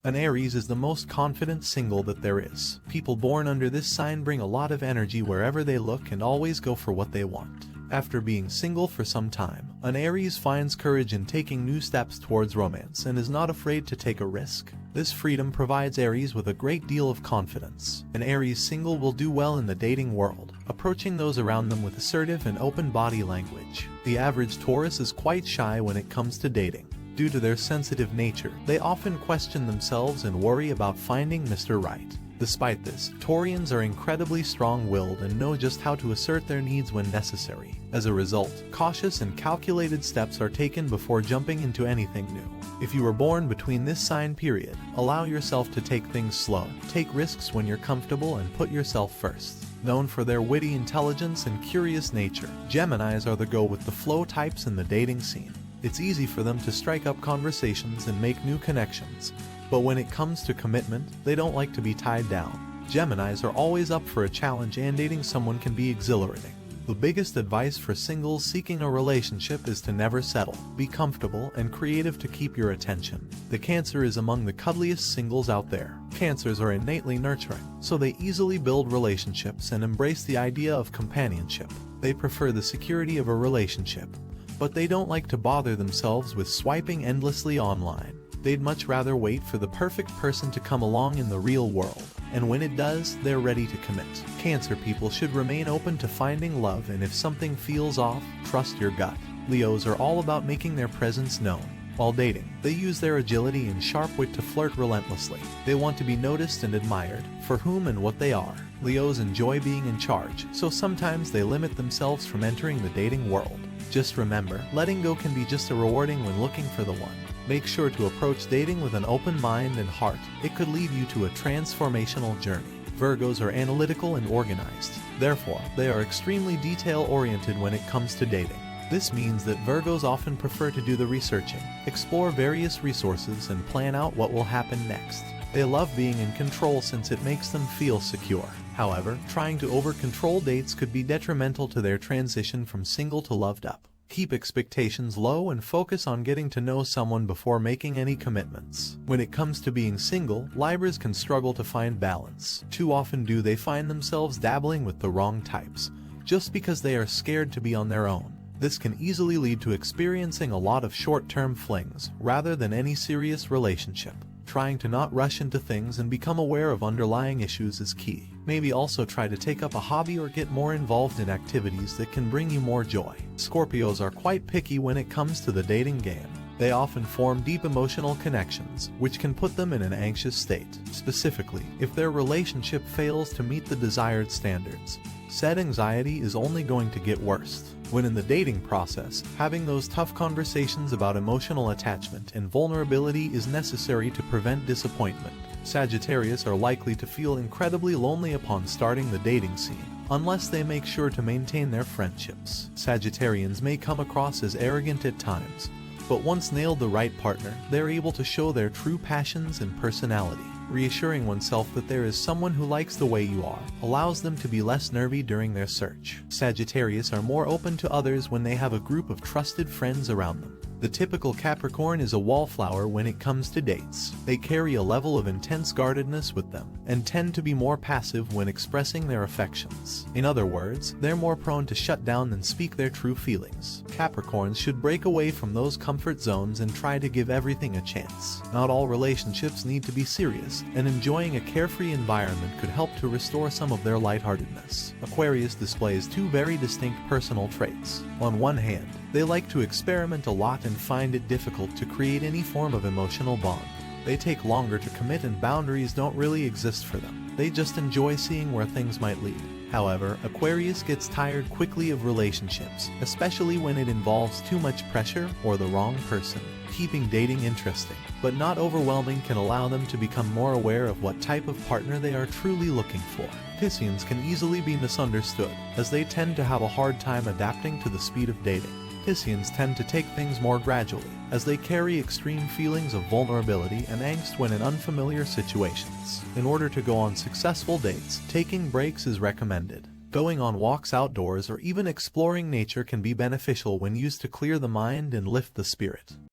An Aries is the most confident single that there is. People born under this sign bring a lot of energy wherever they look and always go for what they want. After being single for some time, an Aries finds courage in taking new steps towards romance and is not afraid to take a risk. This freedom provides Aries with a great deal of confidence. An Aries single will do well in the dating world, approaching those around them with assertive and open body language. The average Taurus is quite shy when it comes to dating. Due to their sensitive nature, they often question themselves and worry about finding Mr. Right. Despite this, Taurians are incredibly strong-willed and know just how to assert their needs when necessary. As a result, cautious and calculated steps are taken before jumping into anything new. If you were born between this sign period, allow yourself to take things slow, take risks when you're comfortable, and put yourself first. Known for their witty intelligence and curious nature, Geminis are the go-with-the-flow types in the dating scene. It's easy for them to strike up conversations and make new connections, but when it comes to commitment, they don't like to be tied down. Geminis are always up for a challenge, and dating someone can be exhilarating. The biggest advice for singles seeking a relationship is to never settle. Be comfortable and creative to keep your attention. The Cancer is among the cuddliest singles out there. Cancers are innately nurturing, so they easily build relationships and embrace the idea of companionship. They prefer the security of a relationship, but they don't like to bother themselves with swiping endlessly online. They'd much rather wait for the perfect person to come along in the real world, and when it does, they're ready to commit. Cancer people should remain open to finding love, and if something feels off, trust your gut. Leos are all about making their presence known. While dating, they use their agility and sharp wit to flirt relentlessly. They want to be noticed and admired for whom and what they are. Leos enjoy being in charge, so sometimes they limit themselves from entering the dating world. Just remember, letting go can be just as rewarding when looking for the one. Make sure to approach dating with an open mind and heart. It could lead you to a transformational journey. Virgos are analytical and organized. Therefore, they are extremely detail-oriented when it comes to dating. This means that Virgos often prefer to do the researching, explore various resources, and plan out what will happen next. They love being in control since it makes them feel secure. However, trying to over-control dates could be detrimental to their transition from single to loved up. Keep expectations low and focus on getting to know someone before making any commitments. When it comes to being single, Libras can struggle to find balance. Too often do they find themselves dabbling with the wrong types, just because they are scared to be on their own. This can easily lead to experiencing a lot of short-term flings, rather than any serious relationship. Trying to not rush into things and become aware of underlying issues is key. Maybe also try to take up a hobby or get more involved in activities that can bring you more joy. Scorpios are quite picky when it comes to the dating game. They often form deep emotional connections, which can put them in an anxious state. Specifically, if their relationship fails to meet the desired standards, said anxiety is only going to get worse. When in the dating process, having those tough conversations about emotional attachment and vulnerability is necessary to prevent disappointment. Sagittarius are likely to feel incredibly lonely upon starting the dating scene, unless they make sure to maintain their friendships. Sagittarians may come across as arrogant at times, but once nailed the right partner, they're able to show their true passions and personality. Reassuring oneself that there is someone who likes the way you are allows them to be less nervy during their search. Sagittarius are more open to others when they have a group of trusted friends around them. The typical Capricorn is a wallflower when it comes to dates. They carry a level of intense guardedness with them, and tend to be more passive when expressing their affections. In other words, they're more prone to shut down than speak their true feelings. Capricorns should break away from those comfort zones and try to give everything a chance. Not all relationships need to be serious, and enjoying a carefree environment could help to restore some of their lightheartedness. Aquarius displays two very distinct personal traits. On one hand, they like to experiment a lot and find it difficult to create any form of emotional bond. They take longer to commit and boundaries don't really exist for them. They just enjoy seeing where things might lead. However, Aquarius gets tired quickly of relationships, especially when it involves too much pressure or the wrong person. Keeping dating interesting, but not overwhelming, can allow them to become more aware of what type of partner they are truly looking for. Pisceans can easily be misunderstood, as they tend to have a hard time adapting to the speed of dating. Pisceans tend to take things more gradually, as they carry extreme feelings of vulnerability and angst when in unfamiliar situations. In order to go on successful dates, taking breaks is recommended. Going on walks outdoors or even exploring nature can be beneficial when used to clear the mind and lift the spirit.